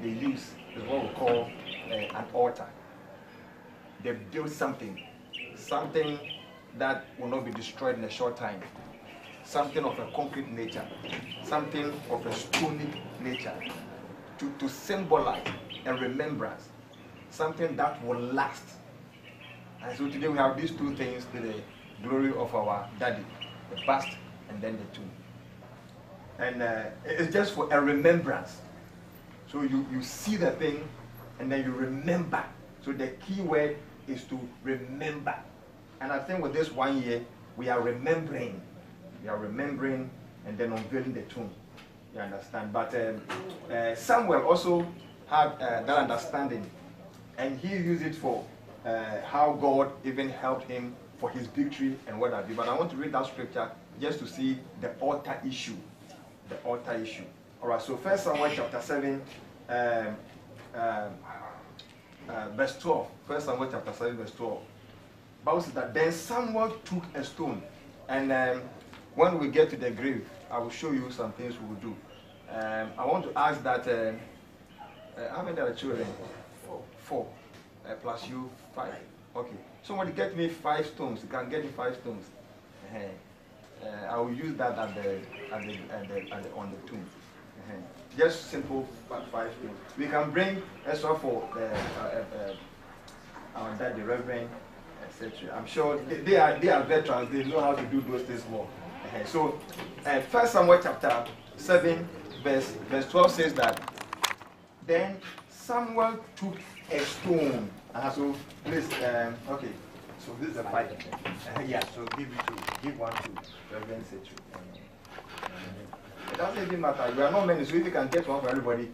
they use is what we call an altar. They build something that will not be destroyed in a short time, something of a concrete nature, something of a stony nature, to symbolize a remembrance, something that will last. And so today we have these two things to the glory of our daddy, the bust and then the tomb. And it's just for a remembrance. So you see the thing and then you remember. So the key word is to remember. And I think with this 1 year, we are remembering. We are remembering and then unveiling the tomb. You understand? But Samuel also had that understanding. And he used it for how God even helped him for his victory and what have you. But I want to read that scripture just to see the altar issue. The altar issue. All right, so 1 Samuel chapter 7, verse 12. 1 Samuel chapter 7, verse 12. Bible says that then Samuel took a stone. And when we get to the grave, I will show you some things we will do. I want to ask that, how many are the children? Four. Plus you, 5. Okay. Somebody get me 5 stones. You can get me 5 stones. I will use that on the tomb. Just simple 5 stones. We can bring extra for our dad, the Reverend, etc. I'm sure they are veterans. They know how to do those things more. So, 1 Samuel chapter 7, verse 12 says that then Samuel took a stone. So please, okay. So this is a 5. Yeah. So give one to Reverend Setru. It doesn't even matter. We are not many, so if you can get one for everybody,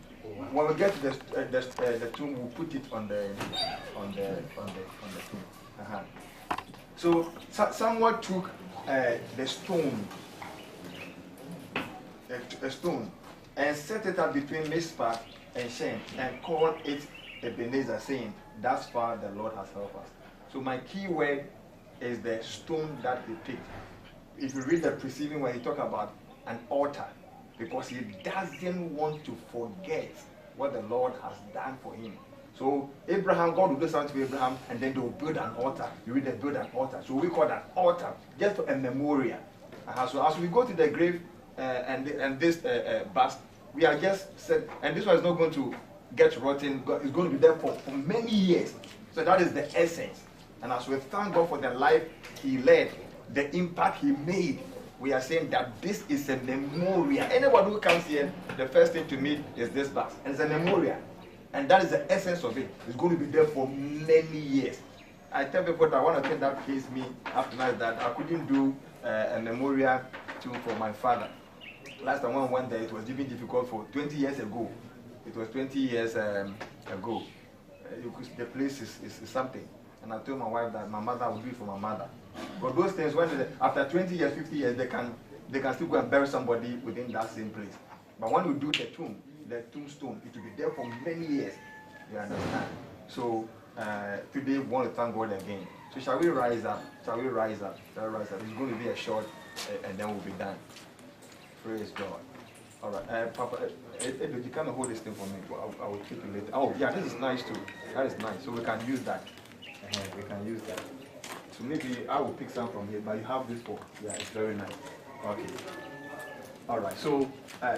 when we get to the tomb, we'll put it on the tomb. So Samuel took the stone, a stone, and set it up between Mizpah and Shem, and called it Ebenezer, saying, "Thus far the Lord has helped us." So my key word is the stone that he picked. If you read the preceding one, he talked about an altar, because he doesn't want to forget what the Lord has done for him. So Abraham, God will do something to Abraham, and then they will build an altar. You read they build an altar. So we call that altar, just for a memorial. So as we go to the grave and this bust, we are just said, and this one is not going to get rotten. It's going to be there for many years. So that is the essence. And as we thank God for the life he led, the impact he made, we are saying that this is a memorial. Anybody who comes here, the first thing to meet is this bus. And it's a memorial. And that is the essence of it. It's going to be there for many years. I tell people that one of the things that kills me after that, that I couldn't do a memorial for my father. Last time when I went there, it was even difficult for 20 years ago. It was 20 years ago. The place is something. And I told my wife that my mother would do it for my mother. But those things, after 20 years, 50 years, they can still go and bury somebody within that same place. But when we do the tombstone, it will be there for many years. You understand? So today we want to thank God again. So shall we rise up? Shall we rise up? Shall we rise up? It's going to be a short, and then we'll be done. Praise God. All right, Papa, you can hold this thing for me. I will keep it later. Oh, yeah, this is nice too. That is nice. So we can use that. We can use that. So maybe I will pick some from here, but you have this for. Yeah, it's very nice. Okay. All right. So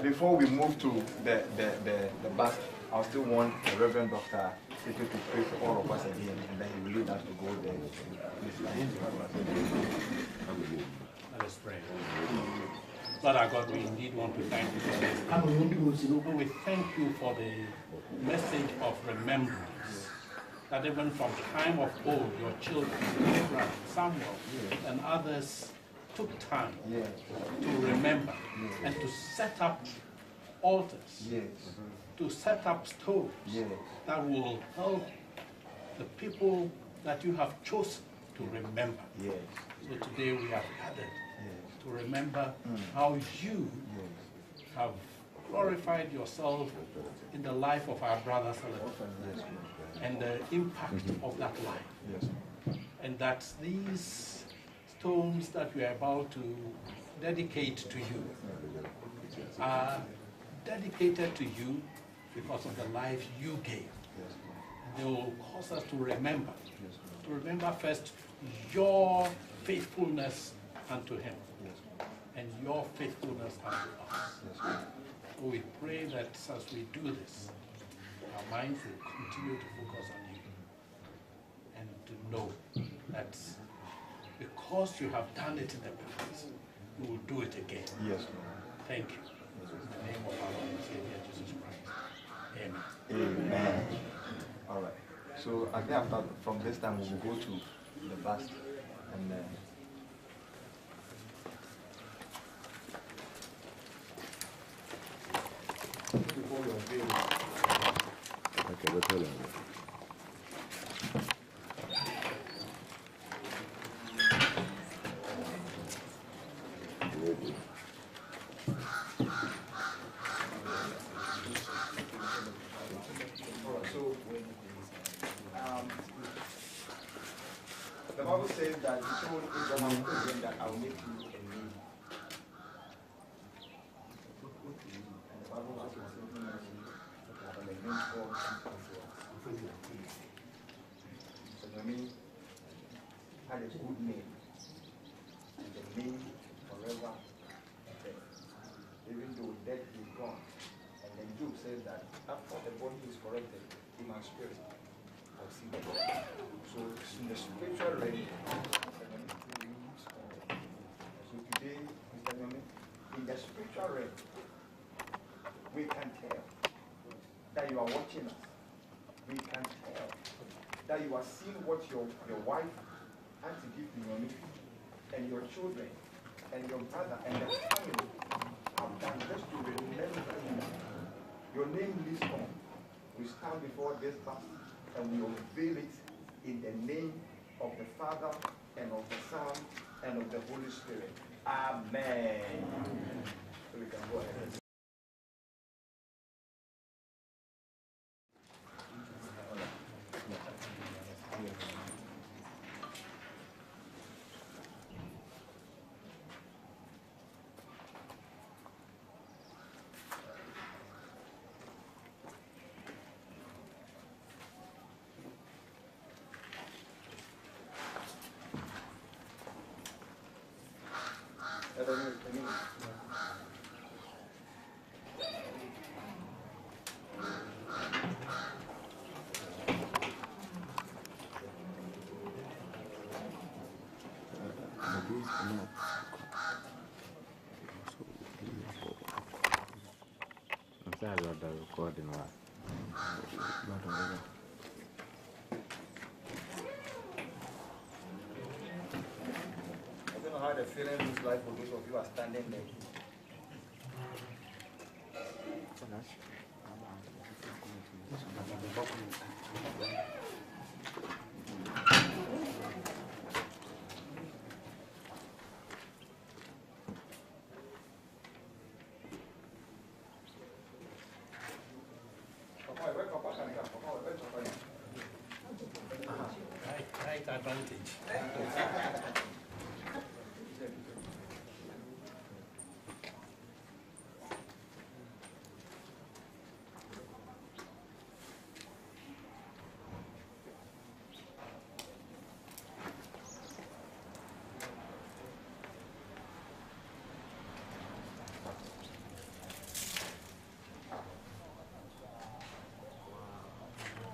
before we move to the bus, I still want the Reverend Dr. Setru to pray for all of us again, and then he will lead us to go there. Let us pray. Lord our God, we indeed want to thank you for this. We thank you for the message of remembrance. That even from time of old, your children, Abraham, Samuel, and others took time to remember and to set up altars, to set up stones that will help the people that you have chosen to remember. So today we have gathered to remember how you have glorified yourself in the life of our brother SELETE and the impact of that life. And that these stones that we are about to dedicate to you are dedicated to you because of the life you gave. They will cause us to remember. To remember first your faithfulness unto him and your faithfulness unto us. So we pray that as we do this, our minds will continue to focus on you and to know that because you have done it in the past, you will do it again. Yes, Lord. Thank you. In the name of our Lord and Savior Jesus Christ. Amen. Amen. All right. So I think after from this time we will go to the bust and then. Before we unveil. Okay, we'll tell you. The Bible says that he told Abraham that I will make you a name. And the Bible also says that the name called so Nyami had a good name, and the name forever dead. Even though death is gone. And then Job says that after the body is corrected, in my spirit, I'll see the Lord. So in the spiritual realm, so today, Mr. Nyami, in the spiritual realm, we can tell that you are watching us. We can tell that you are seeing what your wife, Auntie Gift Nyami, and your children, and your brother, and the family have done just to remember you. Your name lives on. We stand before this bus and we unveil it in the name of the Father and of the Son and of the Holy Spirit. Amen. So we can go ahead. I'm sorry about the recording. I don't know how the feeling looks like for those of you who are standing there. Right advantage.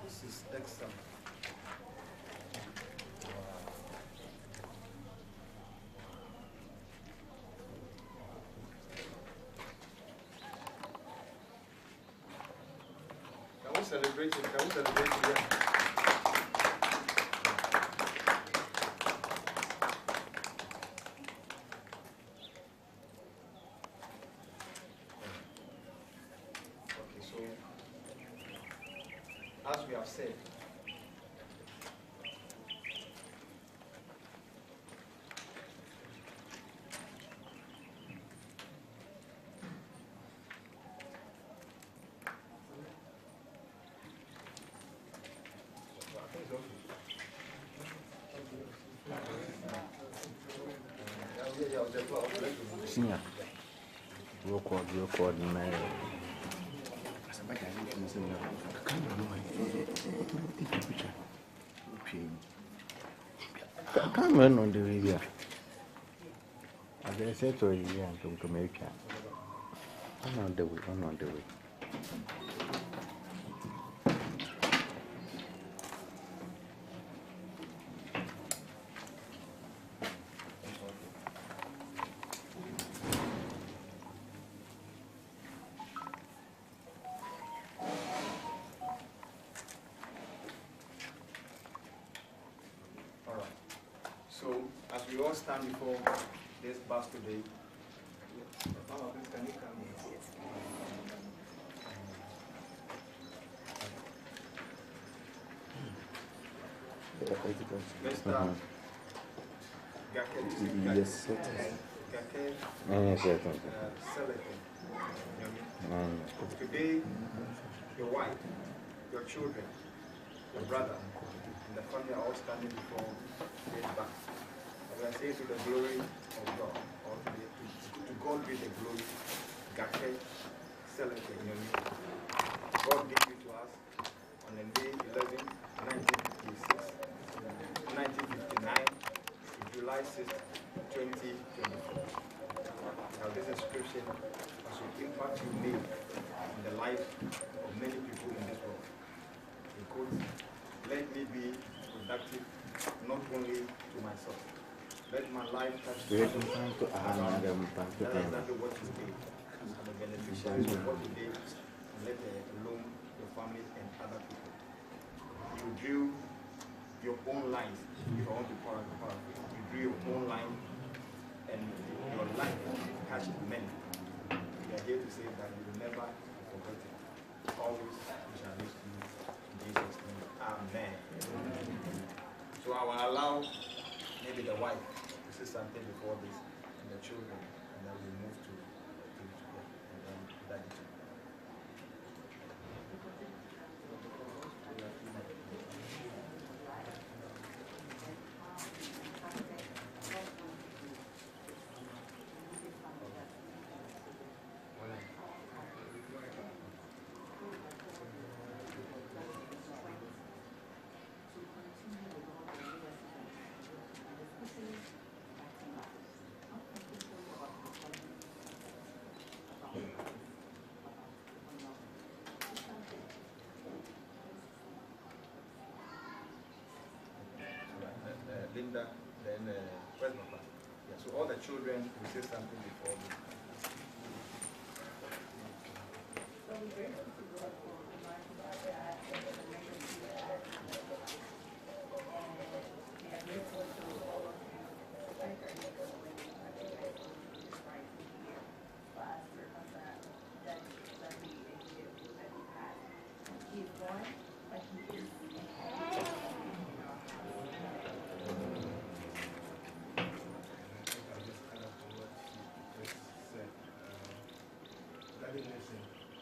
This is excellent. Can we celebrate it? Can we celebrate it here? Okay, so as we have said, Senior. Record, man. Come on the way. As I said to you, I'm to make it. I'm on the way, I'm on the way. So, as we all stand before this bus today, Mama, please can you come here? Mr. Gake, Yes, SELETE NYOMI. Today, your wife, your children, your brother, and the family are all standing before this bus. We are saying to the glory of God, or to God be the glory, Gake, SELETE NYOMI. God gave you to us on the May 11, 1956, 1959, to July 6, 2024. Now this inscription has an impact you made in the life of many people in this world. In quotes, let me be productive not only to myself. Let my life touch others around me. That is exactly what you did. And the beneficiaries of what you did, let alone your family and other people. You drew your own lines. If I want to paraphrase, you drew your own line, and your life touched many. We are here to say that you will never be forgotten. Always we shall live to you in Jesus' name. Amen. So I will allow maybe the wife to say something before this, and the children, and then we move to and then daddy too. Linda, then where's my partner? Yeah, so all the children will say something before me.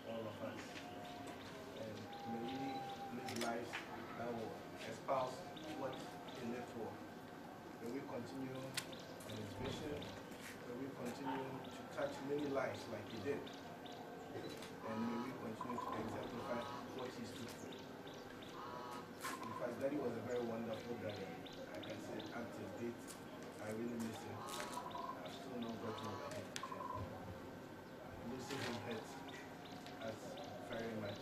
All of us, and may we live lives that will espouse what he lived for. May we continue on his vision. May we continue to touch many lives like he did, and may we continue to exemplify what he stood for. In fact, Daddy was a very wonderful daddy. Like I said, up to date, I really miss him. I've still not gotten over him. Losing him hurts us very much,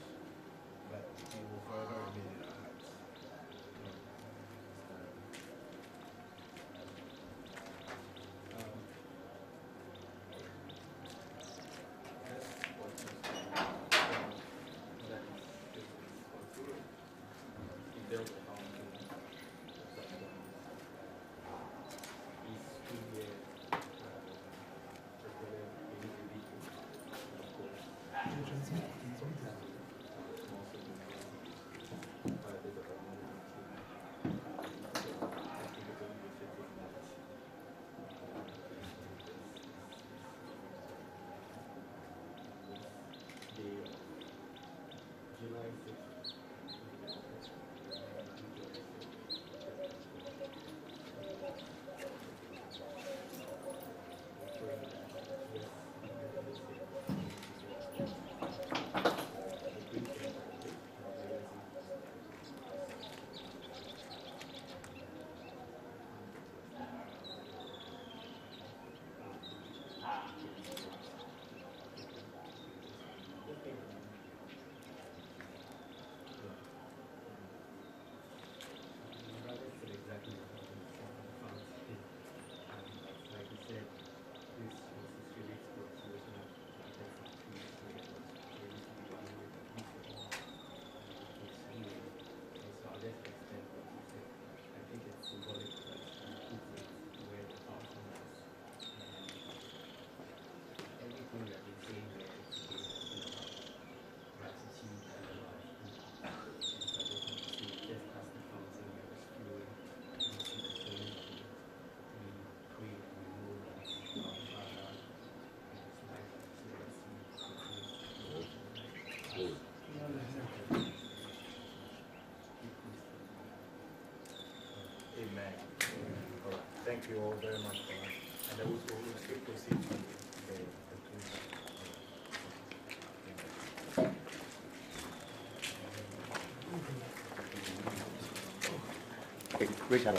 but he will forever remain in our hearts. thank you all very much for that. And then we'll proceed to the Richard,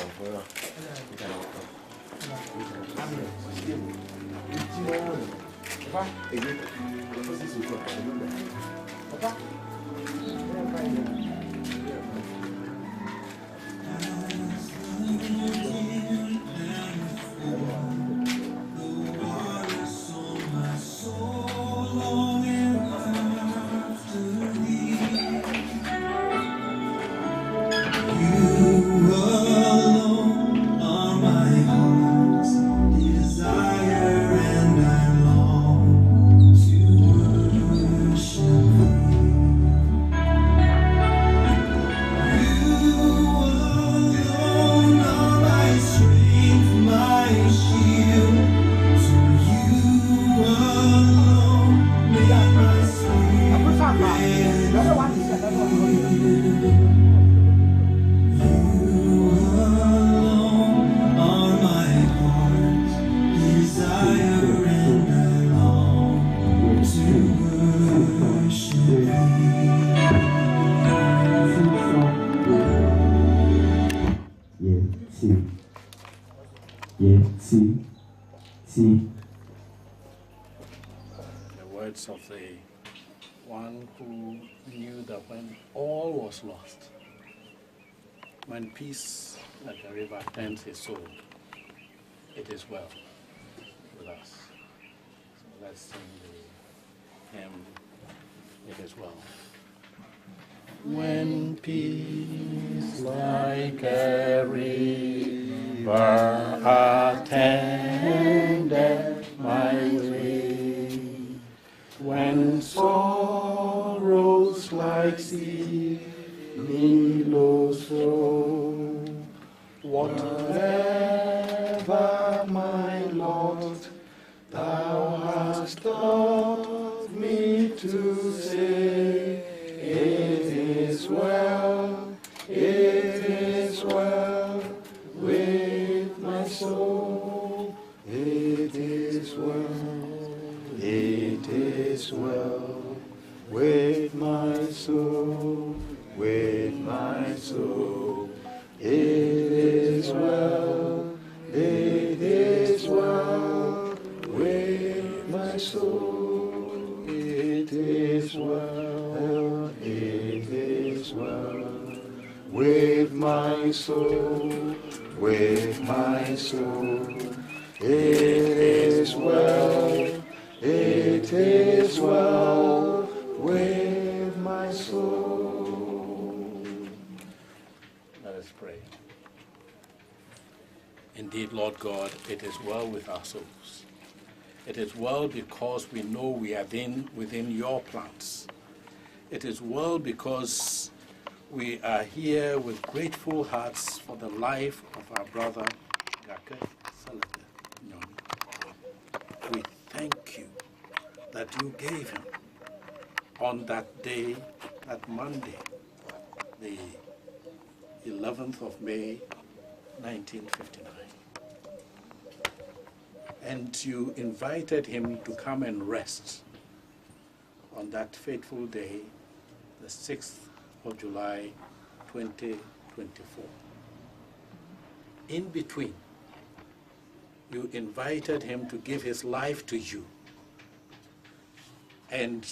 of the one who knew that when all was lost, when peace like a river turns his soul, it is well with us. So let's sing the hymn, It Is Well. When peace like a river attended my way, when sorrows like sea billows flow, whatever my lot, thou hast taught me to say, it is well with my soul, it is well. It is well with my soul, with my soul. It is well with my soul. It is well with my soul, with my soul. It is well. It is well with my soul. Let us pray. Indeed, Lord God, it is well with our souls. It is well because we know we are within your plans. It is well because we are here with grateful hearts for the life of our brother, SELETE NYOMI. We thank you that you gave him on that day, that Monday, the 11th of May, 1959. And you invited him to come and rest on that fateful day, the 6th of July, 2024. In between, you invited him to give his life to you. And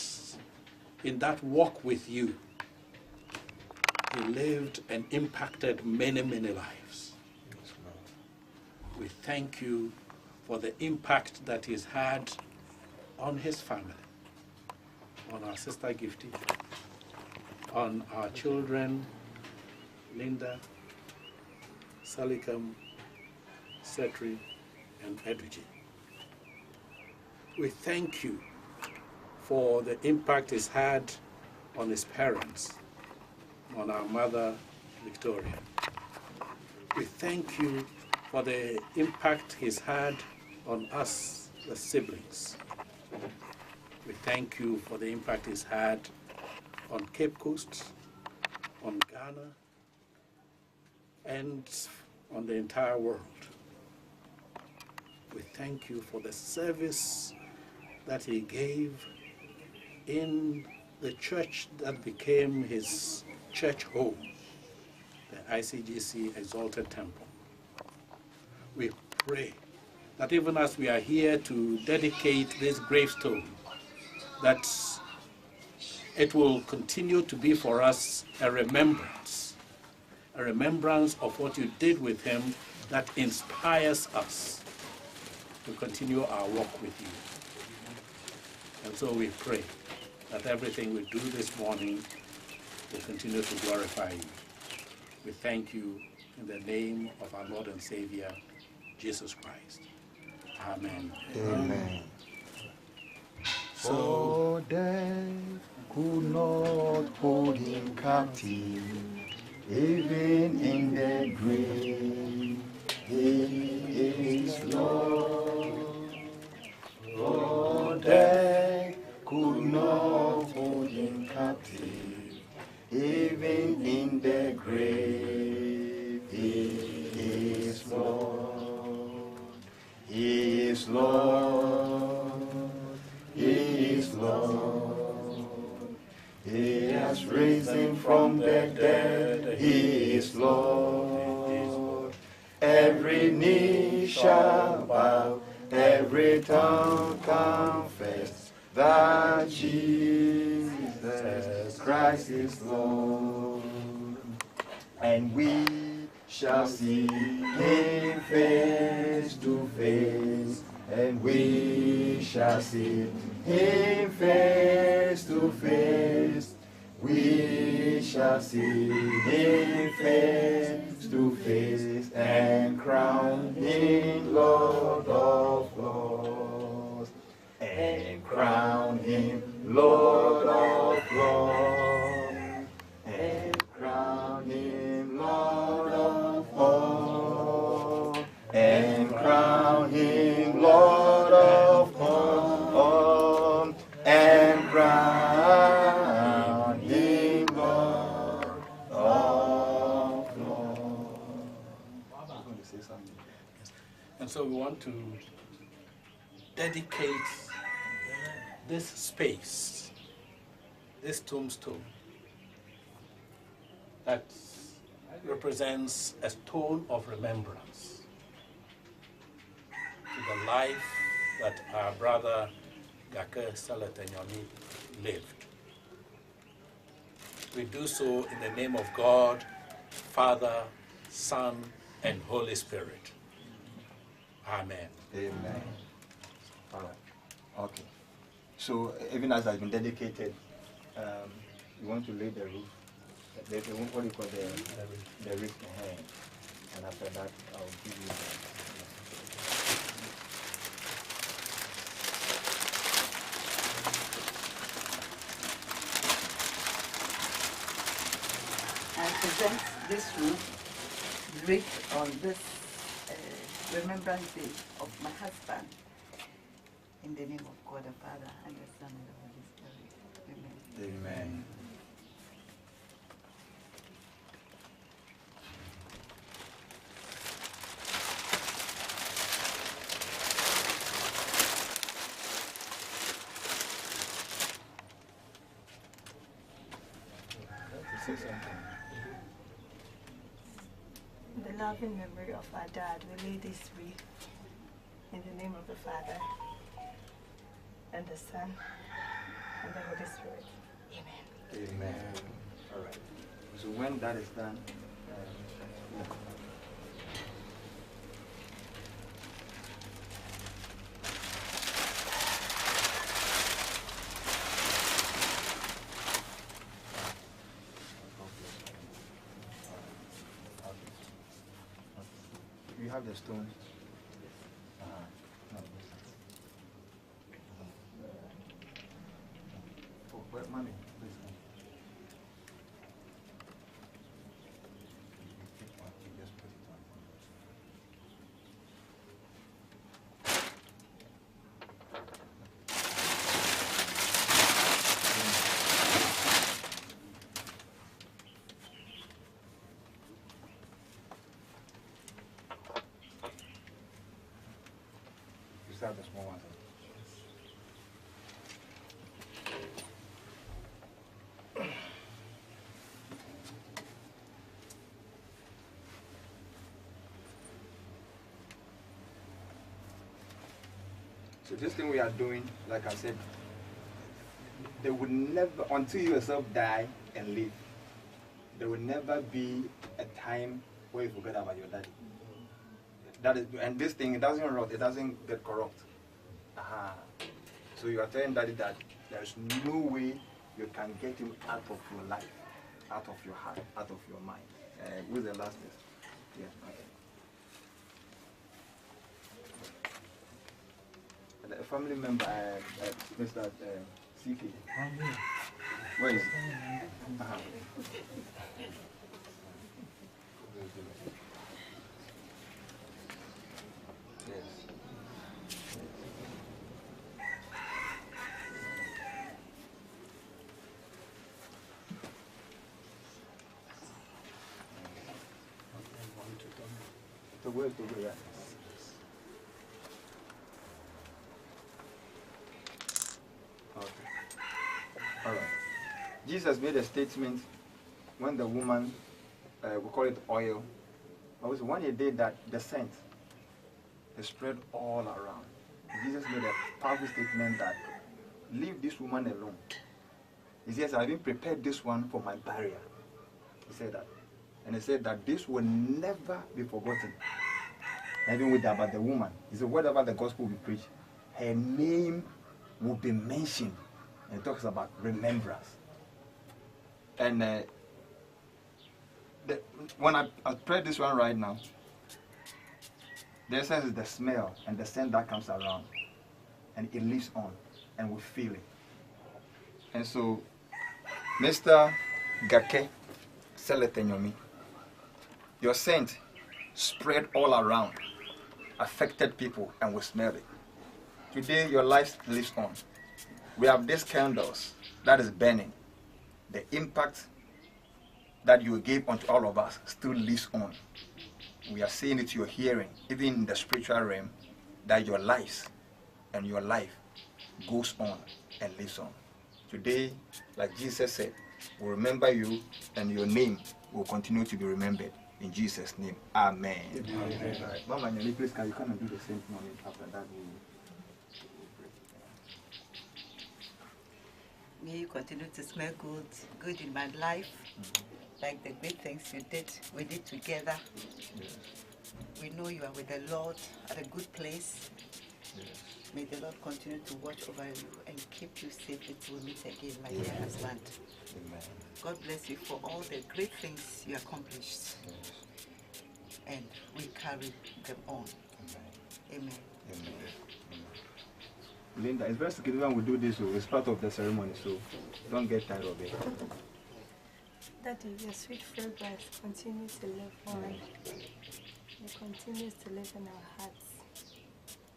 in that walk with you, he lived and impacted many, many lives. We thank you for the impact that he's had on his family, on our sister Gifty, on our children, Linda, Salikam, Setri, and Edwige. We thank you for the impact it's had on his parents, on our mother, Victoria. We thank you for the impact he's had on us, the siblings. We thank you for the impact he's had on Cape Coast, on Ghana, and on the entire world. We thank you for the service that he gave in the church that became his church home, the ICGC Exalted Temple. We pray that even as we are here to dedicate this gravestone, that it will continue to be for us a remembrance of what you did with him that inspires us to continue our walk with you. And so we pray that everything we do this morning will continue to glorify you. We thank you in the name of our Lord and Savior, Jesus Christ. Amen. Amen. For death could not hold him captive, even in the grave. He is Lord. For death could not hold him captive, even in the grave. He is Lord. He is Lord. He is Lord. He has risen from the dead. He is Lord. Every knee shall bow, every tongue confess that Jesus Christ is Lord. And we shall see him face to face, and we shall see him face to face. We shall see him face to face, and crown him Lord of Lords, and crown him Lord of Lords, and crown him Lord of all, and crown him Lord of all, and crown him Lord of all. I'm going to say something. And so we want to dedicate this space, this tombstone, that represents a stone of remembrance to the life that our brother Gake SELETE NYOMI lived. We do so in the name of God, Father, Son, and Holy Spirit. Amen. Amen. All right. Okay. So even as has been dedicated, we want to lay the roof. What do you call the roof in hand. And after that, I'll give you I present this roof draped on this Remembrance Day of my husband, in the name of God the Father and the Son and the Holy Spirit. Amen. Amen. Say something. In the loving memory of our dad, we lay this wreath in the name of the Father and the Son and the Holy Spirit. Amen. Amen. All right. So when that is done, you have the stone. No, oh, where money? Please. Just put it on. have the small ones. So this thing we are doing, like I said, they would never, until you yourself die and live, there will never be a time where you forget about your daddy. That is, and this thing, it doesn't rot, it doesn't get corrupt. So you are telling daddy that there's no way you can get him out of your life, out of your heart, out of your mind. Who's the last test? Yeah, okay. A family member, Mr. CK. Where is he? Yes. To go, yeah. Okay. All right. Jesus made a statement when the woman, we call it oil, but when he did that, the scent, it spread all around. Jesus made a powerful statement that, leave this woman alone. He says, I've been prepared this one for my barrier. He said that. And he said that this will never be forgotten. Even with about the woman. He said, whatever the gospel we preach, her name will be mentioned. And it talks about remembrance. And when I pray this one right now, the essence is the smell and the scent that comes around. And it lives on. And we feel it. And so, Mr. Gake, SELETE NYOMI, your scent spread all around, affected people, and we smell it. Today, your life lives on. We have these candles that is burning. The impact that you gave unto all of us still lives on. We are seeing it, you're hearing, even in the spiritual realm, that your lives and your life goes on and lives on. Today, like Jesus said, we'll remember you and your name will continue to be remembered. In Jesus' name, amen. Amen. Right. Mama, please, can you come and do the same thing after that? May you continue to smell good in my life, like the great things we did together. Yes. We know you are with the Lord at a good place. Yes. May the Lord continue to watch over you and keep you safe until we meet again, my dear husband. Amen. God bless you for all the great things you accomplished. Yes. And we carry them on. Amen. Amen. Amen. Linda, it's best to keep when we do this, so it's part of the ceremony, so don't get tired of it. Daddy, your sweet fragrance continues to live on. It continues to live in our hearts.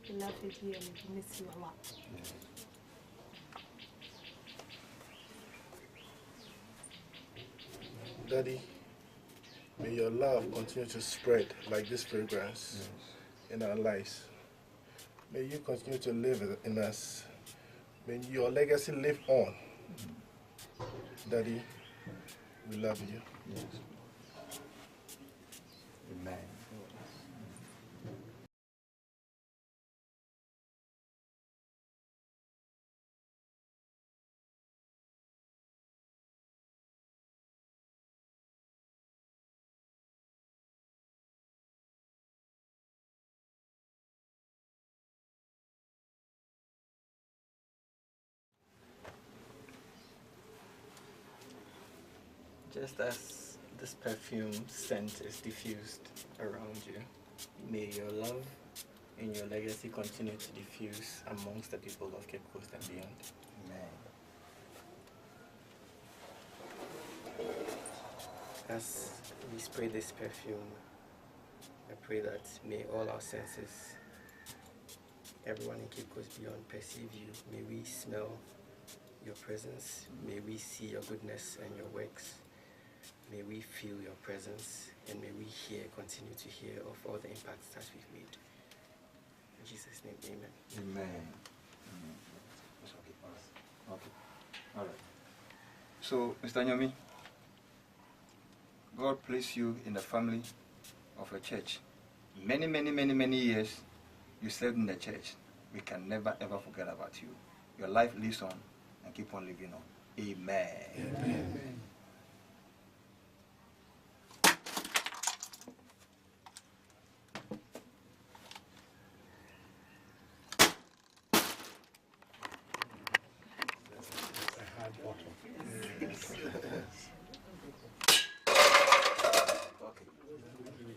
We love you dearly. We miss you a lot. Yes. Daddy, may your love continue to spread like this fragrance in our lives. May you continue to live in us. May your legacy live on. Daddy, we love you. Yes. Amen. Just as this perfume scent is diffused around you, may your love and your legacy continue to diffuse amongst the people of Cape Coast and beyond. Amen. As we spray this perfume, I pray that may all our senses, everyone in Cape Coast beyond, perceive you. May we smell your presence. May we see your goodness and your works. May we feel your presence, and may we continue to hear of all the impacts that we've made. In Jesus' name, amen. Amen. That's okay. All right. Okay. All right. So, Mr. Nyomi, God placed you in the family of a church. Many years you served in the church. We can never ever forget about you. Your life lives on and keep on living on. Amen. Amen.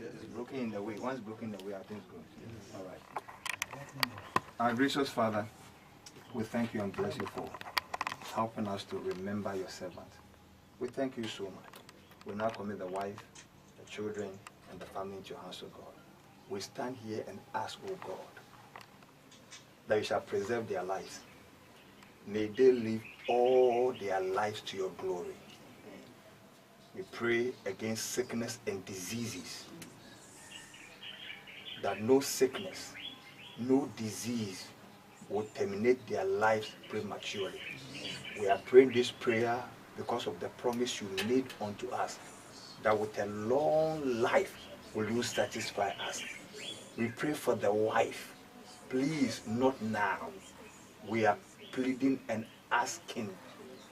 It's broken in the way. Once broken in the way, I think it's good. All right. Our gracious Father, we thank you and bless you for helping us to remember your servant. We thank you so much. We now commit the wife, the children, and the family into your hands, O God. We stand here and ask, O God, that you shall preserve their lives. May they live all their lives to your glory. We pray against sickness and diseases, that no sickness, no disease will terminate their lives prematurely. We are praying this prayer because of the promise you made unto us, that with a long life will you satisfy us. We pray for the wife. Please, not now. We are pleading and asking,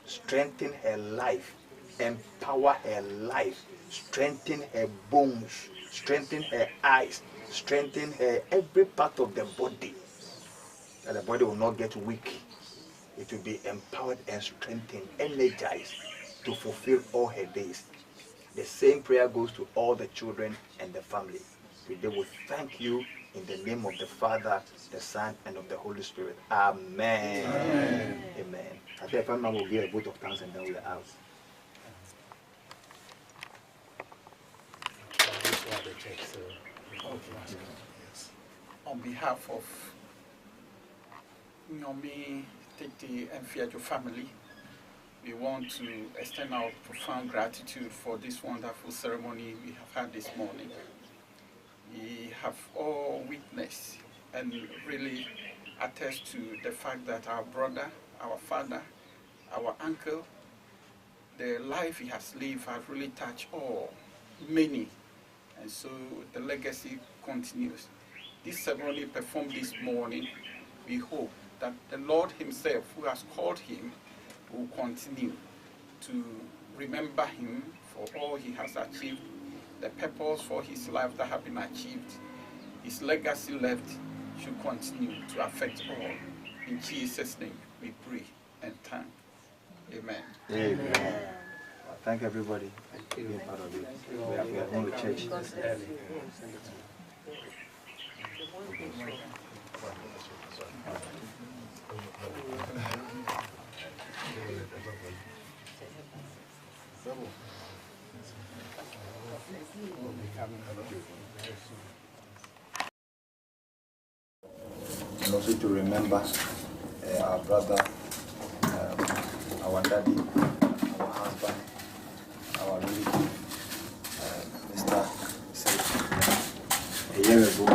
strengthen her life, empower her life, strengthen her bones, strengthen her eyes, strengthen her every part of the body, that the body will not get weak. It will be empowered and strengthened, energized to fulfill all her days. The same prayer goes to all the children and the family. Today we thank you in the name of the Father, the Son, and of the Holy Spirit. Amen. Amen. Amen. I think if will give a vote of thanks and then we are out. Yes. On behalf of Nyomi, Tete, and Fiajo family, we want to extend our profound gratitude for this wonderful ceremony we have had this morning. We have all witnessed and really attest to the fact that our brother, our father, our uncle, the life he has lived has really touched many. And so the legacy continues. This ceremony performed this morning, we hope that the Lord himself, who has called him, will continue to remember him for all he has achieved, the purpose for his life that have been achieved. His legacy left should continue to affect all. In Jesus' name we pray and thank. Amen. Amen. Thank everybody for being part of it. We are going to church. And also to remember our brother, our daddy, our husband, our relative, Mr. Selete. A year ago,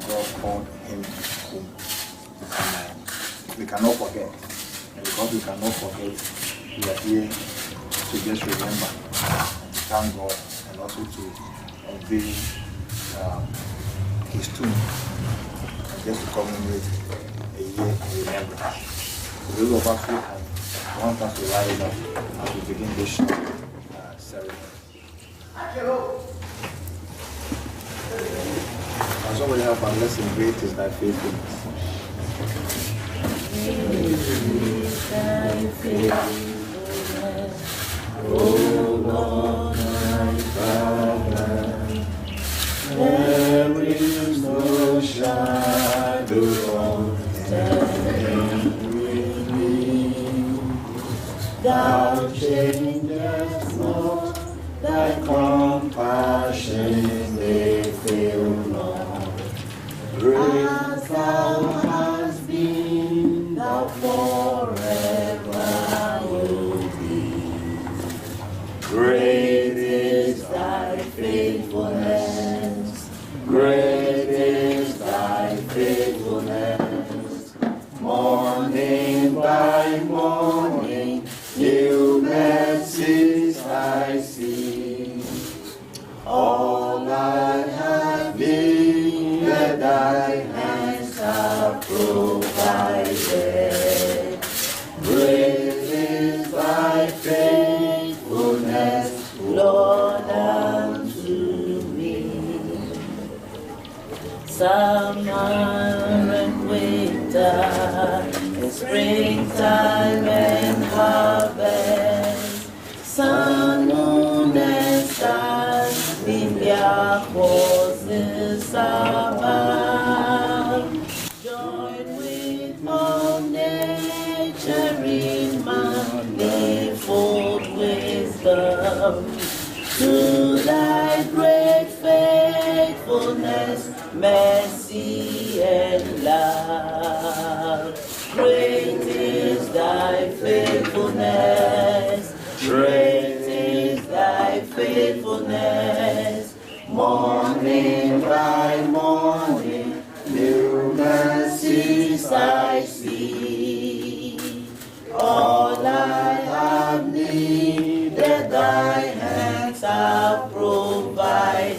God called him home. And we cannot forget. And because we cannot forget, we are here to just remember, thank God, and also to unveil his tomb, and just to commemorate a year in remembrance. Those of us who want us to rise up as we begin this ceremony. As somebody help us, let's great is thy faithfulness. Thy faithfulness, O Lord, my Father, there is no shadow of turning with me. Thou changest not, thy compassion they fail not. Great thou hast been, thou forever will be. Great mercy. All I have needed, thy hands have provided. Great is thy faithfulness, Lord, unto me. Summer and winter, and springtime and harvest, sun, moon, and stars in their courses above. Join with all nature in manifold wisdom, to thy great faithfulness, mercy and love. Great is thy faithfulness, great is thy faithfulness. Morning by morning, new mercies I see. All I have needed, thy hands have provided.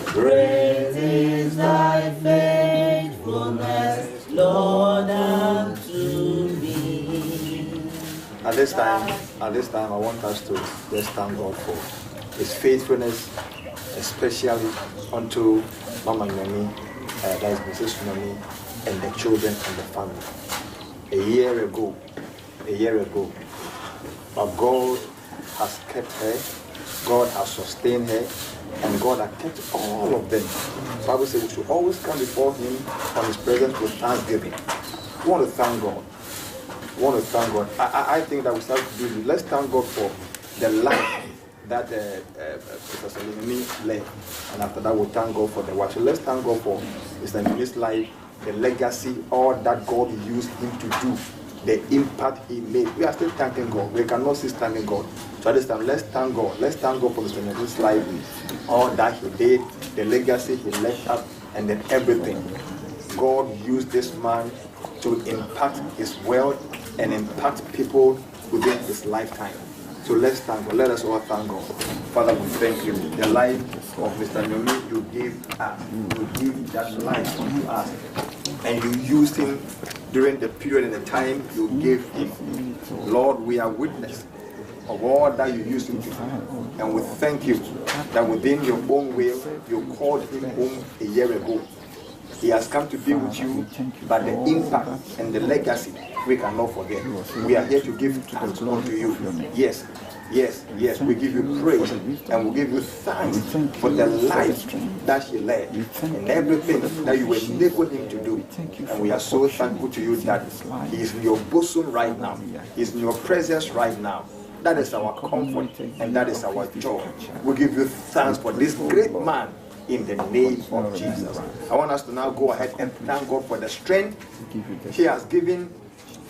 Great is thy faithfulness, Lord, unto me. At this time, I want us to just thank God for His faithfulness, especially unto Mama Nyomi, that is Mrs. Nyomi, and the children and the family. A year ago, but God has kept her, God has sustained her, and God has kept all of them. The Bible says we should always come before Him on His presence with thanksgiving. We want to thank God. I think that we start to do this. Let's thank God for the life that Mr. Nyomi led, and after that we'll thank God for the wife. So let's thank God for Mr. Nyomi's life, the legacy, all that God used him to do, the impact he made. We are still thanking God. We cannot cease thanking God. So at this time, let's thank God. Let's thank God for Mr. Nyomi's life, all that he did, the legacy he left up, and then everything. God used this man to impact his world and impact people within his lifetime. So let's thank God. Let us all thank God. Father, we thank you. The life of Mr. Nyomi, you gave us. You gave that life unto us. And you used him during the period and the time you gave him. Lord, we are witness of all that you used him to do. And we thank you that within your own will, you called him home a year ago. He has come to be with you, but the impact and the legacy we cannot forget. We are here to give thanks unto you. Yes, we give you praise and we give you thanks for the life that he led and everything that you enabled him to do. And we are so thankful to you that he is in your bosom right now. He is in your presence right now. That is our comfort and that is our joy. We give you thanks for this great man in the name of Jesus. I want us to now go ahead and thank God for the strength he has given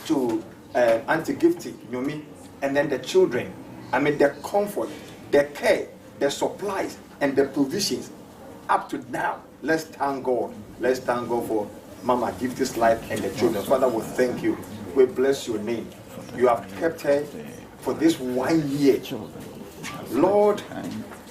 to Auntie Gifty, Nyomi, and then the children. I mean, the comfort, the care, the supplies, and the provisions up to now. Let's thank God. Let's thank God for Mama Gifty's life and the children. Father, we thank you. We bless your name. You have kept her for this 1 year. Lord,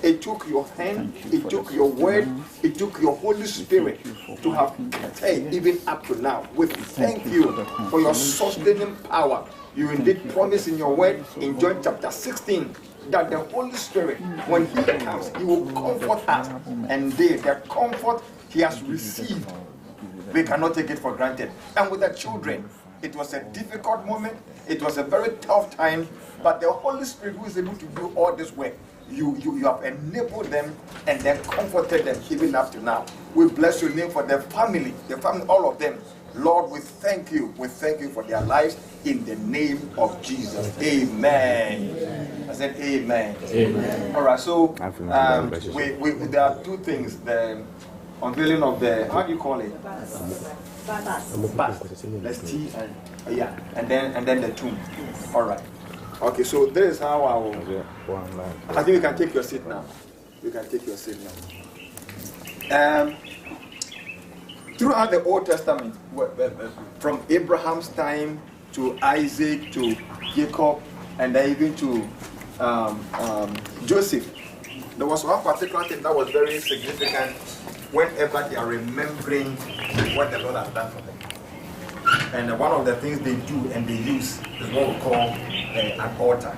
it took your hand, it took your word, it took your Holy Spirit to have kept her even up to now. We thank you for your sustaining power. You indeed promise in your word in John chapter 16 that the Holy Spirit, when he comes, he will comfort us. And the comfort he has received, we cannot take it for granted. And with the children, it was a difficult moment, it was a very tough time, but the Holy Spirit who is able to do all this work, you have enabled them and then comforted them even up to now. We bless your name for the family, all of them. Lord, we thank you. We thank you for their lives in the name of Jesus. Amen. I said amen. Amen. All right, so there are two things. The unveiling of the, how do you call it? Bust. Let's see. And then the tomb. All right. Okay, so this is how I will. I think you can take your seat now. You can take your seat now. Throughout the Old Testament, from Abraham's time to Isaac to Jacob, and then even to Joseph, there was one particular thing that was very significant whenever they are remembering what the Lord has done for them. And one of the things they do and they use is what we call an altar.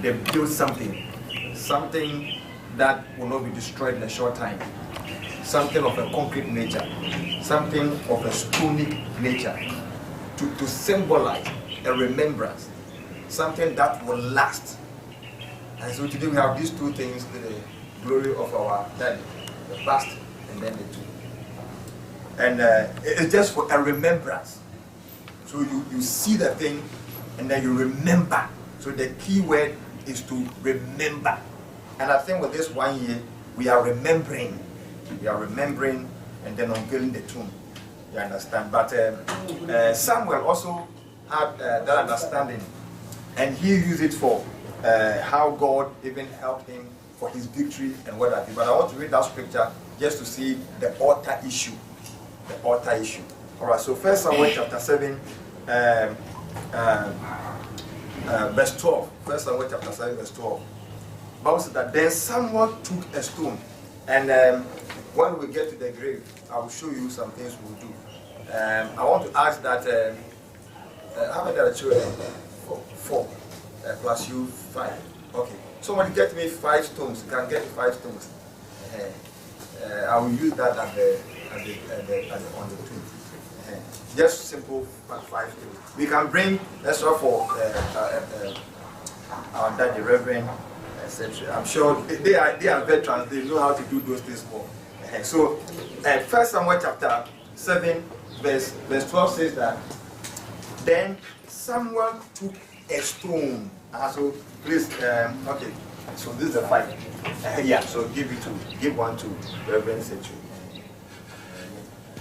They build something that will not be destroyed in a short time. Something of a concrete nature, something of a stony nature, to symbolize a remembrance, something that will last. And so today we have these two things, the glory of our daddy, the past and then the tomb. And it's just for a remembrance. So you see the thing and then you remember. So the key word is to remember. And I think with this 1 year, we are remembering. We are remembering and then unveiling the tomb. You understand? But Samuel also had that understanding. And he used it for how God even helped him for his victory and what have you. But I want to read that scripture just to see the altar issue. The altar issue. All right, so 1 Samuel chapter 7, verse 12. 1 Samuel chapter 7, verse 12. Bible says that then Samuel took a stone, and when we get to the grave, I will show you some things we'll do. I want to ask that, how many are the children? Four. Plus you 5. Okay. Somebody get me 5 stones. You can get 5 stones. I will use that on the tomb. Just simple 5 stones. We can bring extra for our daddy, Reverend, etc. I'm sure they are veterans. They know how to do those things more. So, 1 Samuel chapter 7, verse 12 says that then Samuel took a stone. So please, okay. So this is the 5. Yeah. So give one to Reverend Sechu.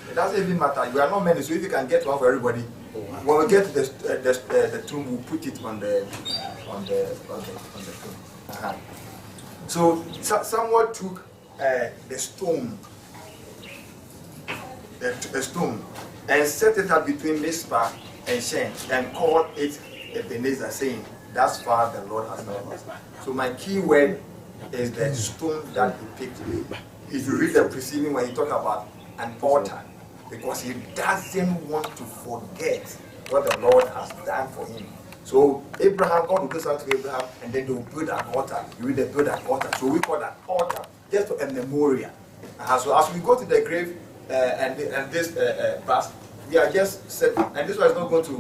It doesn't even matter. You are not many, so if you can get one for everybody, when we get to the tomb, we'll put it on the tomb. So someone took the stone, a stone, and set it up between Mizpah and Shen, and called it Ebenezer, saying, "Thus far the Lord has helped us." So my key word is the stone that he picked. If you read the preceding when he talked about an altar, because he doesn't want to forget what the Lord has done for him. So Abraham, God will do something to Abraham, and then they will build an altar. You read they build an altar. So we call that altar, just a memorial. So as we go to the grave and this past, we are just set, and this one is not going to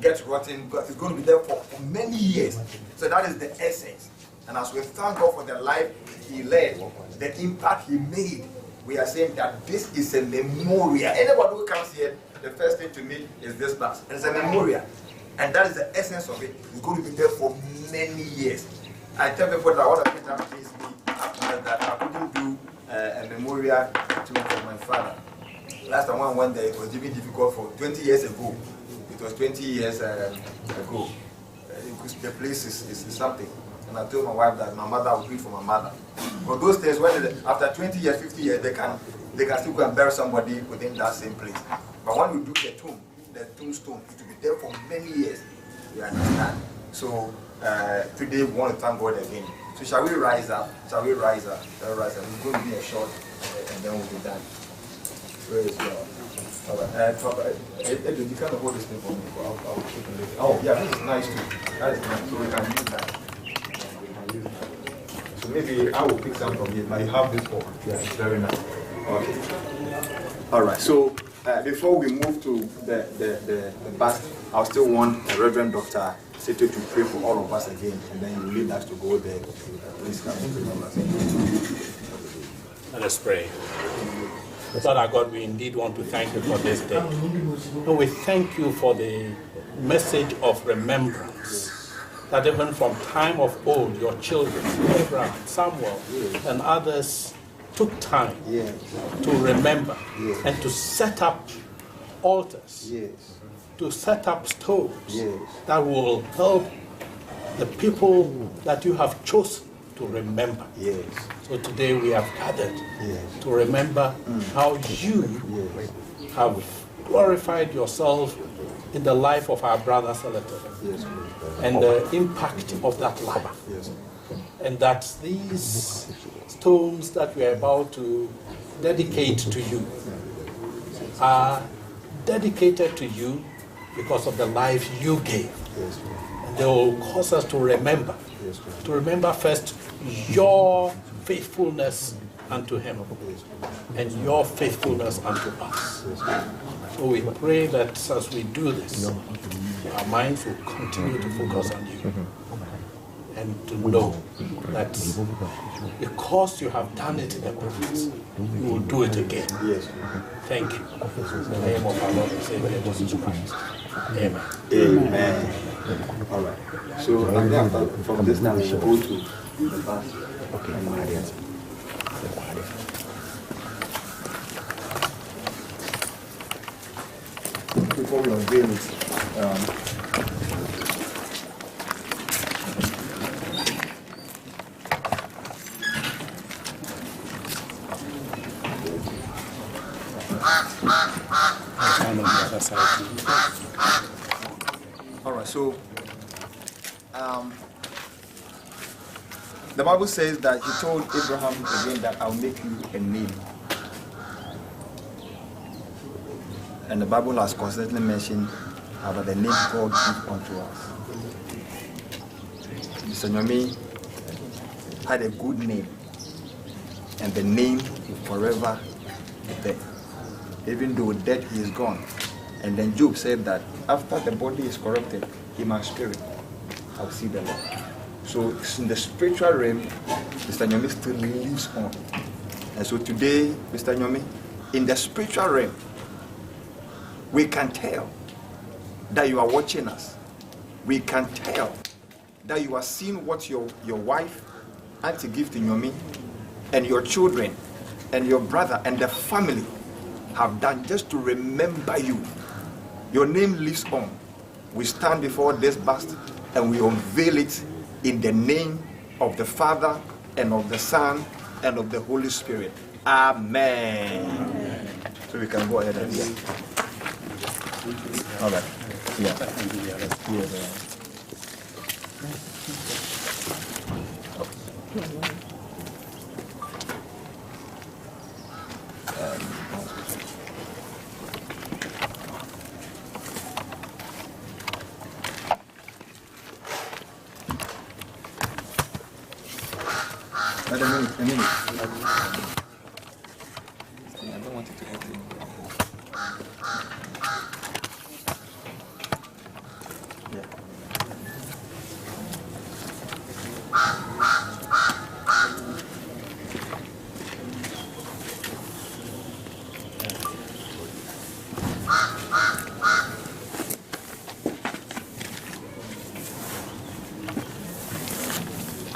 get rotten, because it's going to be there for many years. So that is the essence. And as we thank God for the life he led, the impact he made, we are saying that this is a memorial. Anybody who comes here, the first thing to me is this glass. And it's a memorial. And that is the essence of it. It's going to be there for many years. I tell people that one of the things that pleased me that I couldn't do a memorial to my father. Last time I went there, it was even difficult for 20 years ago. It was 20 years ago. The place is something. And I told my wife that my mother would do it for my mother. But those days, after 20 years, 50 years, they can still go and bury somebody within that same place. But when we do the tombstone, it will be there for many years. You understand? So today we want to thank God again. So shall we rise up? Shall we rise up? Shall we rise up? It's going to be a short, and then we'll be done. Praise God. All right. You can hold this thing for me. I'll keep it later. Oh, yeah, this is nice too. That is nice. So we can use that. So maybe I will pick some from here. But you have this one. Yeah, it's very nice. Okay. All right. So before we move to the bust, I still want the Reverend Dr. Seto to pray for all of us again, and then you lead us to go there. Please come and pray for us. Let us pray. Lord our God, we indeed want to thank you for this day. And we thank you for the message of remembrance. That even from time of old, your children, Abraham, Samuel, and others took time to remember and to set up altars, to set up stones that will help the people that you have chosen to remember. So today we have gathered to remember how you have glorified yourself in the life of our brother Selete, and the impact of that life. And that these stones that we are about to dedicate to you are dedicated to you because of the life you gave. And they will cause us to remember first your faithfulness unto him and your faithfulness unto us. So we pray that as we do this, our minds will continue to focus on you and to know that because you have done it in the past, you will do it again. Thank you. In the name of our Lord and Savior Jesus Christ. Amen. Amen. All right. So from this time, we will go to the past. Okay. Before we unveil it, all right, so the Bible says that he told Abraham again that I'll make you a name. And the Bible has constantly mentioned about the name God gives unto us. Mr. Nyomi had a good name, and the name will forever be there. Even though dead he is gone. And then Job said that after the body is corrupted, in my spirit, I'll see the Lord. So in the spiritual realm, Mr. Nyomi still lives on. And so today, Mr. Nyomi, in the spiritual realm, we can tell that you are watching us. We can tell that you are seeing what your wife, Auntie Gift Nyomi, and your children, and your brother, and the family have done just to remember you. Your name lives on. We stand before this bust and we unveil it in the name of the Father and of the Son and of the Holy Spirit. Amen. Amen. So we can go ahead and hear. All right. Yeah. A minute. I don't want it to open. Yeah.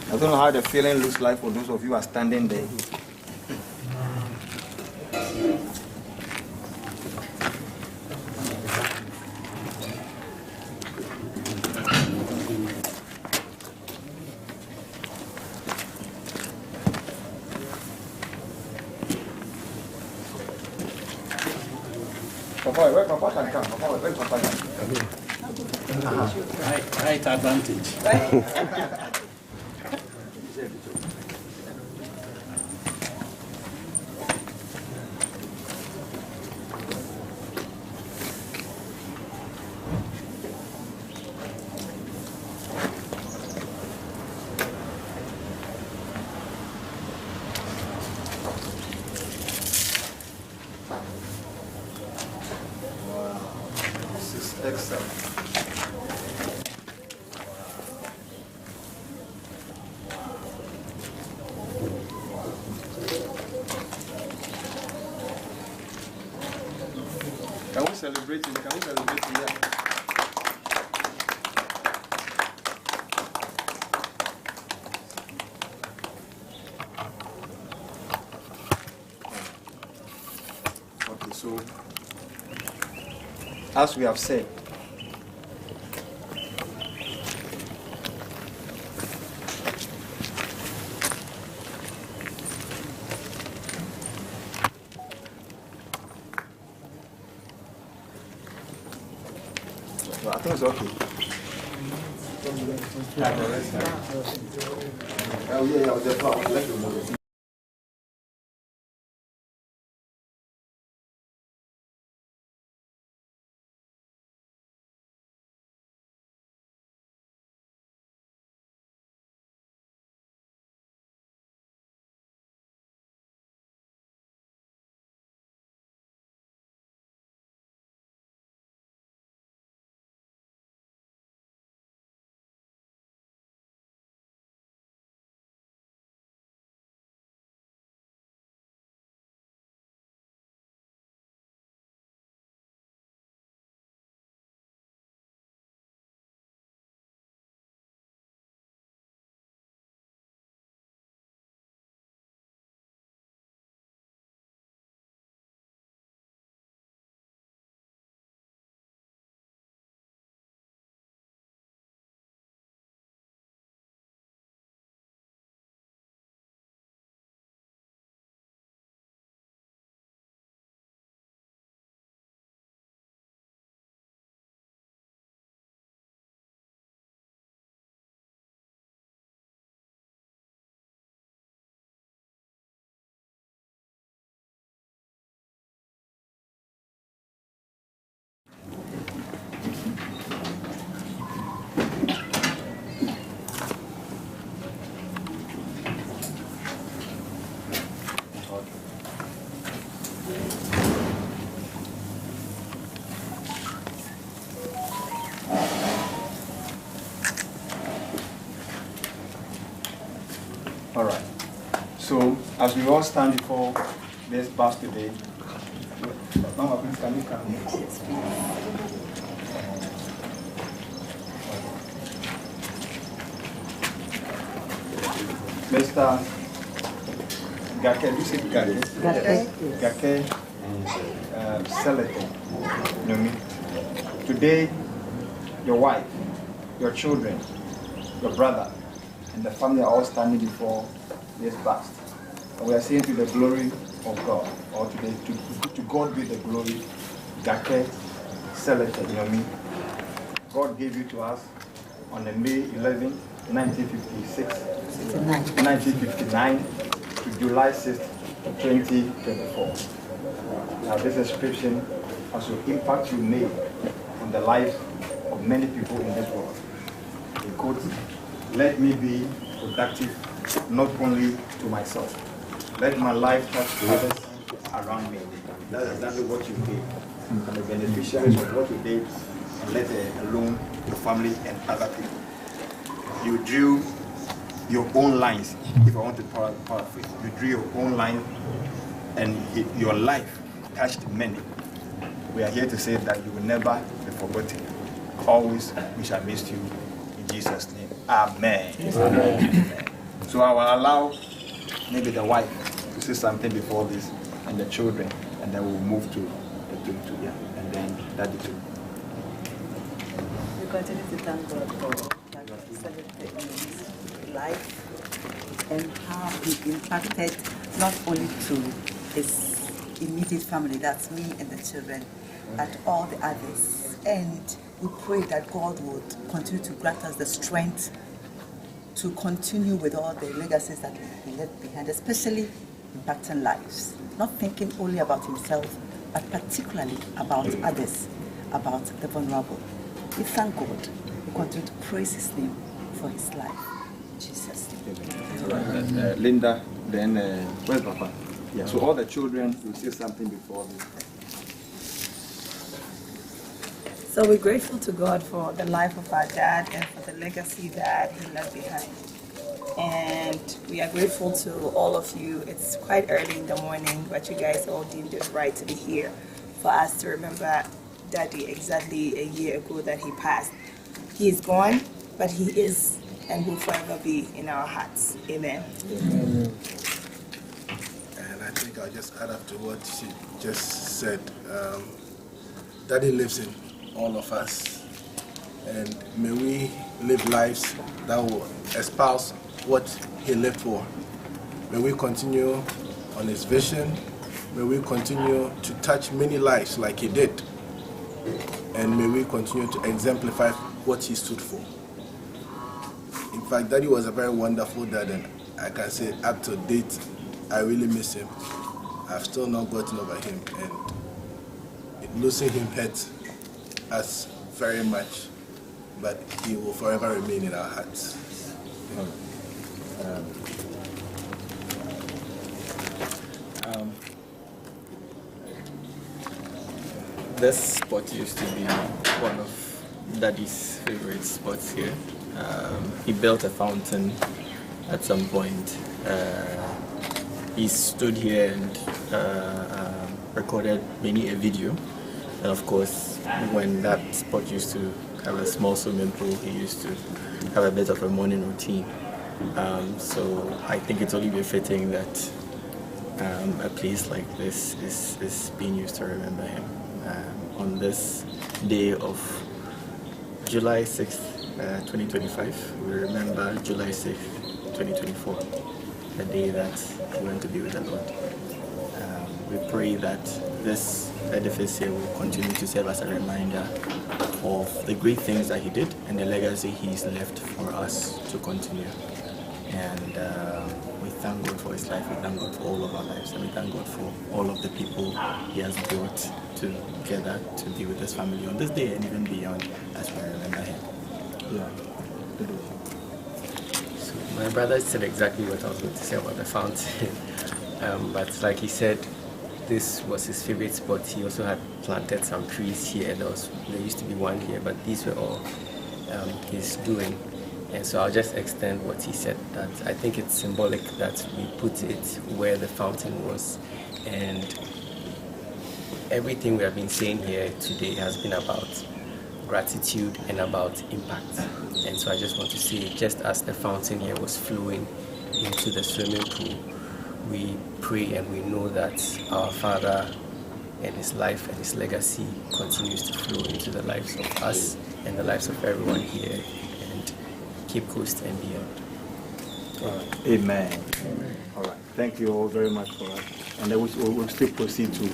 I don't know how the feeling looks like for those of you who are standing there. Papa, where Papa can come? Papa, where Papa can come? Right advantage. Excellent. Can we celebrate him? Can we celebrate him? Yeah. Okay, so as we have said, I think it's okay. Oh, yeah, the flower. Let me move it. All right. So, as we all stand before this bus today, Mama, please, can you come here? Mr. Gake, you say Gake? Gake, SELETE NYOMI. Today, your wife, your children, your brother, and the family are all standing before this bust. And we are saying to the glory of God, or to God be the glory, Gake SELETE NYOMI. God gave you to us on the May 11, 1959 to July 6, 2024. Now this inscription has an impact you made on the lives of many people in this world. In quotes, let me be productive not only to myself. Let my life touch others around me. That's exactly what you did. And the beneficiaries of what you did, and let alone your family and other people. You drew your own lines, if I want to paraphrase. You drew your own line, and your life touched many. We are here to say that you will never be forgotten. Always we shall miss you. In Jesus' name. Amen. Amen. So I will allow maybe the wife to say something before this, and the children, and then we'll move to the two, and then Daddy too. We continue to thank God for life and how he impacted not only to his immediate family, that's me and the children, but all the others. And we pray that God would continue to grant us the strength to continue with all the legacies that he left behind, especially impacting lives, not thinking only about himself, but particularly about others, about the vulnerable. We thank God. We continue to praise his name for his life. In Jesus' name. Linda, then where's Papa? Yeah, so all the children will say something before this. So we're grateful to God for the life of our dad and for the legacy that he left behind. And we are grateful to all of you. It's quite early in the morning, but you guys all deemed it right to be here for us to remember Daddy exactly a year ago that he passed. He is gone, but he is and will forever be in our hearts. Amen. Amen. And I think I'll just add up to what she just said. Daddy lives in all of us, and may we live lives that will espouse what he lived for. May we continue on his vision. May we continue to touch many lives like he did. and may we continue to exemplify what he stood for. In fact, Daddy was a very wonderful dad, and I can say up to date, I really miss him. I've still not gotten over him, and losing him hurt us very much, but he will forever remain in our hearts. This spot used to be one of Daddy's favorite spots here. He built a fountain at some point. He stood here and recorded many a video. And of course, when that spot used to have a small swimming pool, he used to have a bit of a morning routine. So I think it's only befitting that a place like this is being used to remember him. On this day of July 6th, 2025, we remember July 6th, 2024, the day that we went to be with the Lord. We pray that this edifice here will continue to serve as a reminder of the great things that he did and the legacy he's left for us to continue. And we thank God for his life, we thank God for all of our lives, and we thank God for all of the people he has brought together to be with his family on this day and even beyond as we remember him. Yeah. So my brother said exactly what I was going to say about the fountain. But like he said, this was his favorite spot. He also had planted some trees here. There used to be one here, but these were all his doing. And so I'll just extend what he said, that I think it's symbolic that we put it where the fountain was. And everything we have been saying here today has been about gratitude and about impact. And so I just want to say, just as the fountain here was flowing into the swimming pool, we pray and we know that our Father and his life and his legacy continues to flow into the lives of us and the lives of everyone here, and Cape Coast and beyond. Amen. All right. Thank you all very much for that. And then we'll still proceed to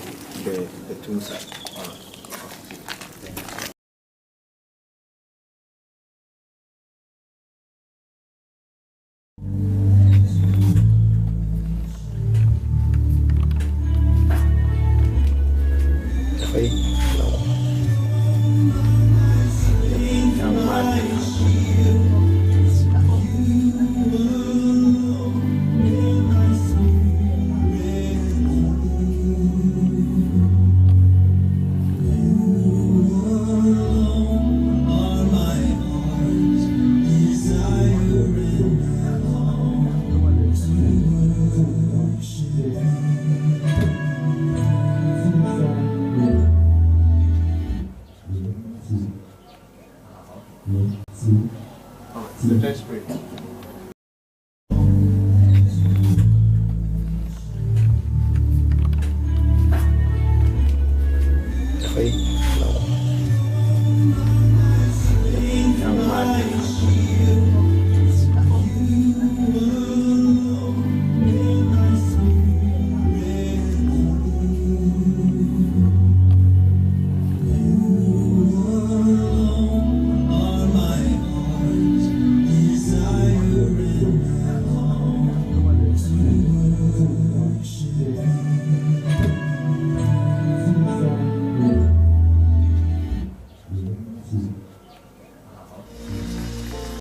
the tomb site. All right.